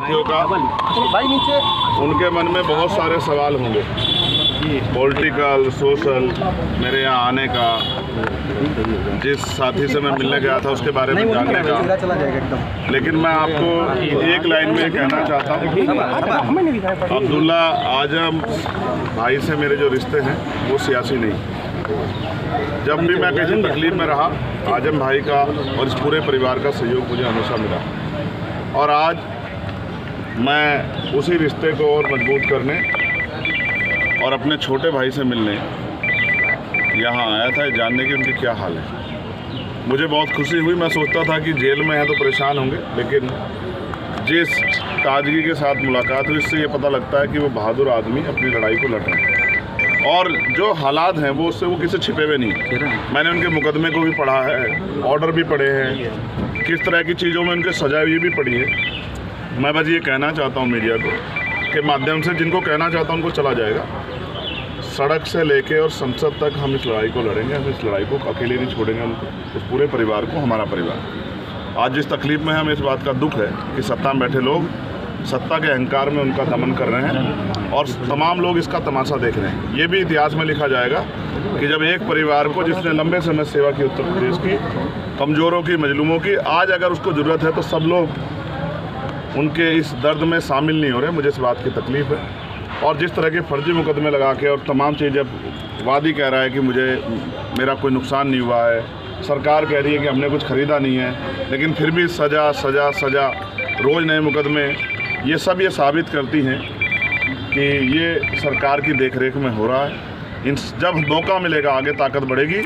साथियों का उनके मन में बहुत सारे सवाल होंगे, पॉलिटिकल, सोशल, मेरे यहाँ आने का, जिस साथी से मैं मिलने गया था उसके बारे में जानने का। लेकिन मैं आपको एक लाइन में कहना चाहता हूँ, अब्दुल्ला आजम भाई से मेरे जो रिश्ते हैं वो सियासी नहीं। जब भी मैं किसी तकलीफ में रहा, आजम भाई का और इस पूरे परिवार का सहयोग मुझे हमेशा मिला, और आज मैं उसी रिश्ते को और मजबूत करने और अपने छोटे भाई से मिलने यहाँ आया था, जानने की उनकी क्या हाल है। मुझे बहुत खुशी हुई। मैं सोचता था कि जेल में है तो परेशान होंगे, लेकिन जिस ताजगी के साथ मुलाकात हुई इससे ये पता लगता है कि वो बहादुर आदमी अपनी लड़ाई को लड़ रहे हैं, और जो हालात हैं वो उससे वो किसी छिपे हुए नहीं। मैंने उनके मुकदमे को भी पढ़ा है, ऑर्डर भी पढ़े हैं, किस तरह की चीज़ों में उनके सजा हुई भी पड़ी है। मैं बस ये कहना चाहता हूँ मीडिया को के माध्यम से, जिनको कहना चाहता हूँ उनको चला जाएगा, सड़क से लेके और संसद तक हम इस लड़ाई को लड़ेंगे। हम इस लड़ाई को अकेले नहीं छोड़ेंगे, उनको, इस पूरे परिवार को, हमारा परिवार। आज जिस तकलीफ में हमें इस बात का दुख है कि सत्ता में बैठे लोग सत्ता के अहंकार में उनका दमन कर रहे हैं और तमाम लोग इसका तमाशा देख रहे हैं। ये भी इतिहास में लिखा जाएगा कि जब एक परिवार को, जिसने लंबे समय सेवा की उत्तर प्रदेश की, कमज़ोरों की, मजलूमों की, आज अगर उसको ज़रूरत है तो सब लोग उनके इस दर्द में शामिल नहीं हो रहे। मुझे इस बात की तकलीफ़ है। और जिस तरह के फर्जी मुकदमे लगा के और तमाम चीज़ें, वादी कह रहा है कि मेरा कोई नुकसान नहीं हुआ है, सरकार कह रही है कि हमने कुछ ख़रीदा नहीं है, लेकिन फिर भी सज़ा सज़ा सज़ा, रोज़ नए मुकदमे, ये सब ये साबित करती हैं कि ये सरकार की देखरेख में हो रहा है। जब मौका मिलेगा, आगे ताकत बढ़ेगी,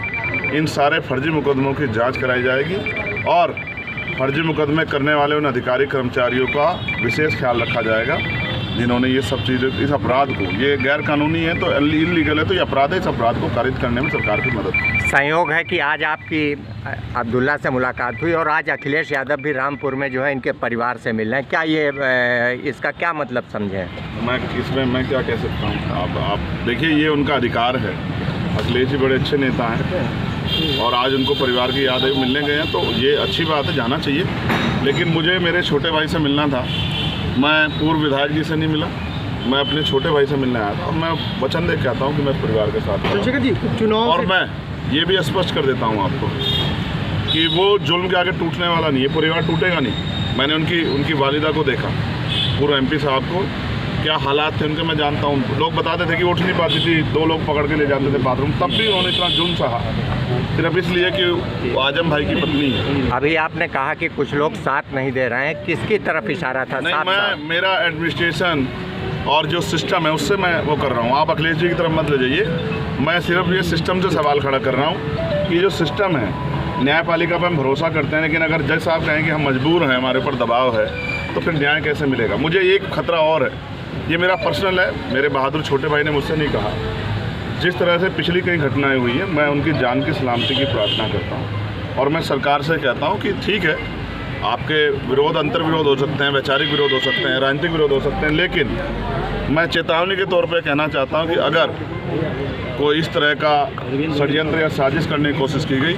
इन सारे फर्जी मुकदमों की जांच कराई जाएगी और फर्जी मुकदमे करने वाले उन अधिकारी कर्मचारियों का विशेष ख्याल रखा जाएगा जिन्होंने ये सब चीज़ें, इस अपराध को, ये गैर कानूनी है तो इलीगल है तो ये अपराध है, इस अपराध को कारित करने में सरकार की मदद। संयोग है कि आज आपकी अब्दुल्ला से मुलाकात हुई और आज अखिलेश यादव भी रामपुर में जो है इनके परिवार से मिल रहे हैं। क्या ये इसका क्या मतलब समझें? मैं क्या कह सकता हूँ? आप देखिए, ये उनका अधिकार है। अखिलेश जी बड़े अच्छे नेता हैं और आज उनको परिवार की याद है, मिलने गए हैं तो ये अच्छी बात है, जाना चाहिए। लेकिन मुझे मेरे छोटे भाई से मिलना था। मैं पूर्व विधायक जी से नहीं मिला, मैं अपने छोटे भाई से मिलने आया था और मैं वचन दे के आता हूँ कि मैं इस परिवार के साथ हूँ। और मैं ये भी स्पष्ट कर देता हूँ आपको कि वो जुल्म के आगे टूटने वाला नहीं है, परिवार टूटेगा नहीं। मैंने उनकी वालिदा को देखा, पूर्व एमपी साहब को, क्या हालात थे उनके मैं जानता हूँ। लोग बताते थे कि उठ नहीं पाती थी, 2 लोग पकड़ के ले जाते थे बाथरूम, तब भी उन्होंने इतना जुल्म सहा, सिर्फ इसलिए कि वो आजम भाई की पत्नी है। अभी आपने कहा कि कुछ लोग साथ नहीं दे रहे हैं, किसकी तरफ इशारा था? नहीं, मेरा एडमिनिस्ट्रेशन और जो सिस्टम है उससे मैं वो कर रहा हूँ। आप अखिलेश जी की तरफ मत ले जाइए, मैं सिर्फ ये सिस्टम से सवाल खड़ा कर रहा हूँ कि जो सिस्टम है, न्यायपालिका पर हम भरोसा करते हैं, लेकिन अगर जज साहब कहें कि हम मजबूर हैं, हमारे ऊपर दबाव है, तो फिर न्याय कैसे मिलेगा? मुझे एक खतरा और है, ये मेरा पर्सनल है, मेरे बहादुर छोटे भाई ने मुझसे नहीं कहा। जिस तरह से पिछली कई घटनाएं हुई हैं, मैं उनकी जान की सलामती की प्रार्थना करता हूं और मैं सरकार से कहता हूं कि ठीक है, आपके विरोध, अंतर विरोध हो सकते हैं, वैचारिक विरोध हो सकते हैं, राजनीतिक विरोध हो सकते हैं, लेकिन मैं चेतावनी के तौर पे कहना चाहता हूं कि अगर कोई इस तरह का षड्यंत्र या साजिश करने की कोशिश की गई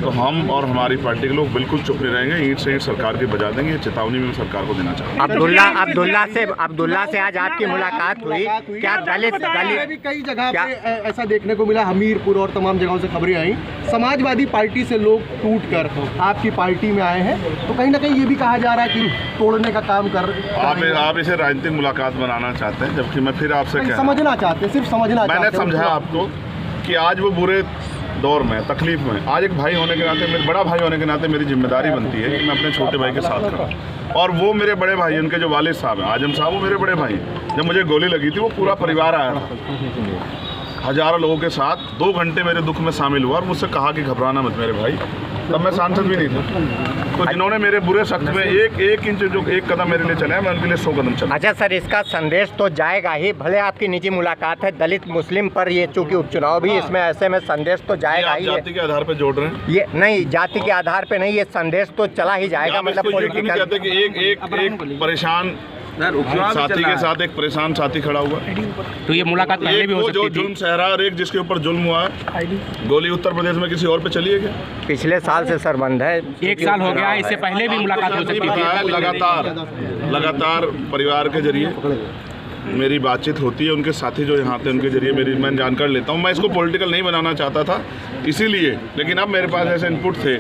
तो हम और हमारी पार्टी के लोग बिल्कुल चुप नहीं रहेंगे, ईंट से ईंट सरकार की बजा देंगे। ये चेतावनी में सरकार को देना चाहता हूँ। अब्दुल्ला से आज आपकी मुलाकात हुई, क्या दलित भी कई जगह पे ऐसा देखने को मिला, हमीरपुर और तमाम जगहों से खबरें आई, समाजवादी पार्टी से लोग टूट कर आपकी पार्टी में आए हैं, तो कहीं ना कहीं ये भी कहा जा रहा है कि तोड़ने का काम कर आप इसे राजनीतिक मुलाकात बनाना चाहते हैं, जबकि मैं फिर आपसे समझना चाहते हैं, सिर्फ समझना चाहते हैं। मैंने समझा आपको कि आज वो बुरे दौर में, तकलीफ में, आज एक भाई होने के नाते, मेरे बड़ा भाई होने के नाते मेरी जिम्मेदारी बनती है कि मैं अपने छोटे भाई के साथ खड़ा। और वो मेरे बड़े भाई, उनके जो वालिद साहब हैं, आजम साहब, वो मेरे बड़े भाई। जब मुझे गोली लगी थी वो पूरा परिवार आया था, हज़ारों लोगों के साथ 2 घंटे मेरे दुख में शामिल हुआ और मुझसे कहा कि घबराना मत मेरे भाई। तब मैं सांसद भी नहीं था, तो जिन्होंने मेरे बुरे सख्त में एक इंच जो एक कदम मेरे लिए चले, मैं उनके लिए 100 कदम चला। अच्छा सर, इसका संदेश तो जाएगा ही, भले आपकी निजी मुलाकात है, दलित मुस्लिम पर ये चूंकि उपचुनाव भी, इसमें ऐसे में संदेश तो जाएगा ही। जाति के आधार पर जोड़ रहे हैं? ये नहीं, जाति के आधार पे नहीं, ये संदेश तो चला ही जाएगा। मतलब कहते कि एक परेशान साथी के साथ एक परेशान साथी खड़ा हुआ। तो ये मुलाकात पहले एक भी हो वो जो सकती थी। जुल्म सहरा और एक जिसके ऊपर जुल्म हुआ है, गोली उत्तर प्रदेश में किसी और पे चली है क्या? पिछले साल से सर बंद है, एक साल हो गया है, इससे पहले भी मुलाकात हो सकती थी। लगातार परिवार के जरिए मेरी बातचीत होती है, उनके साथी जो यहाँ थे उनके जरिए मैं जानकर लेता हूँ। मैं इसको पॉलिटिकल नहीं बनाना चाहता था इसीलिए, लेकिन अब मेरे पास ऐसे इनपुट थे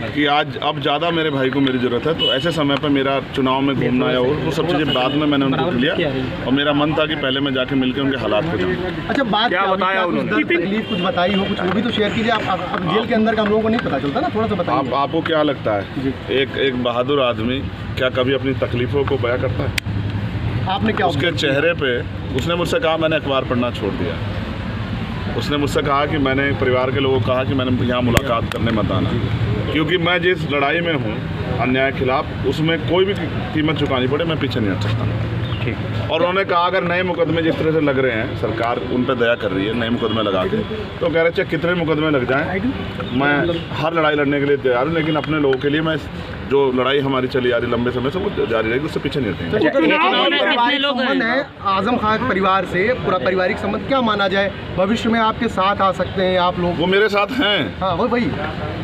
कि अब ज़्यादा मेरे भाई को मेरी ज़रूरत है, तो ऐसे समय पर मेरा चुनाव में घूमना है और वो सब चीज़ें बाद में मैंने उनको लिया और मेरा मन था कि पहले मैं जाके मिलकर उनके हालात को जानूं। अच्छा, बात क्या बताया उन्होंने? तकलीफ कुछ बताई हो, कुछ वो भी तो शेयर कीजिए। आप जेल के अंदर का हम लोगों को नहीं पता चलता ना, थोड़ा सा बताइए। आपको क्या लगता है एक बहादुर आदमी क्या कभी अपनी तकलीफ़ों को बयां करता है? आपने क्या उसके चेहरे पे उसने मुझसे कहा मैंने अखबार पढ़ना छोड़ दिया। उसने मुझसे कहा कि मैंने परिवार के लोगों को कहा कि मैंने यहाँ मुलाकात करने मत आना, क्योंकि मैं जिस लड़ाई में हूँ अन्याय के खिलाफ, उसमें कोई भी कीमत चुकानी पड़े मैं पीछे नहीं हट सकता। ठीक। और उन्होंने कहा अगर नए मुकदमे जिस तरह से लग रहे हैं, सरकार उन पर दया कर रही है नए मुकदमे लगा के, तो कह रहे चाहे कितने मुकदमे लग जाएं मैं हर लड़ाई लड़ने के लिए तैयार हूँ, लेकिन अपने लोगों के लिए मैं जो लड़ाई हमारी चली आ रही लंबे समय से वो जारी रहेगी, उससे पीछे नहीं हटेंगे। पारिवारिक संबंध है आजम खान परिवार से, पूरा पारिवारिक संबंध क्या माना जाए? भविष्य में आपके साथ आ सकते हैं आप लोग? वो मेरे साथ हैं। हाँ वही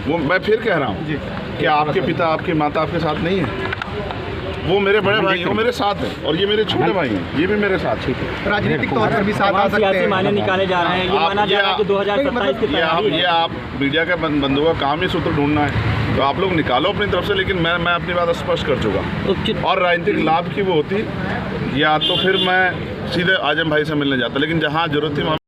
वो मैं फिर कह रहा हूँ कि आपके पिता आपकी माता आपके साथ नहीं है, वो मेरे बड़े भाई हैं, वो मेरे साथ हैं, और ये मेरे छोटे भाई हैं, ये भी मेरे साथ हैं। राजनीतिक तौर पर भी साथ आ सकते हैं। मायने निकाले जा रहे हैं, ये माना जा रहा है कि 2027 की तैयारी है। ये आप मीडिया के बंधुओं का काम ही सूत्र ढूंढना है, तो आप लोग निकालो अपनी तरफ से, लेकिन मैं अपनी बात स्पष्ट कर चुका। और राजनीतिक लाभ की वो होती या तो फिर मैं सीधे आजम भाई से मिलने जाता, लेकिन जहाँ जरूरत थी वहाँ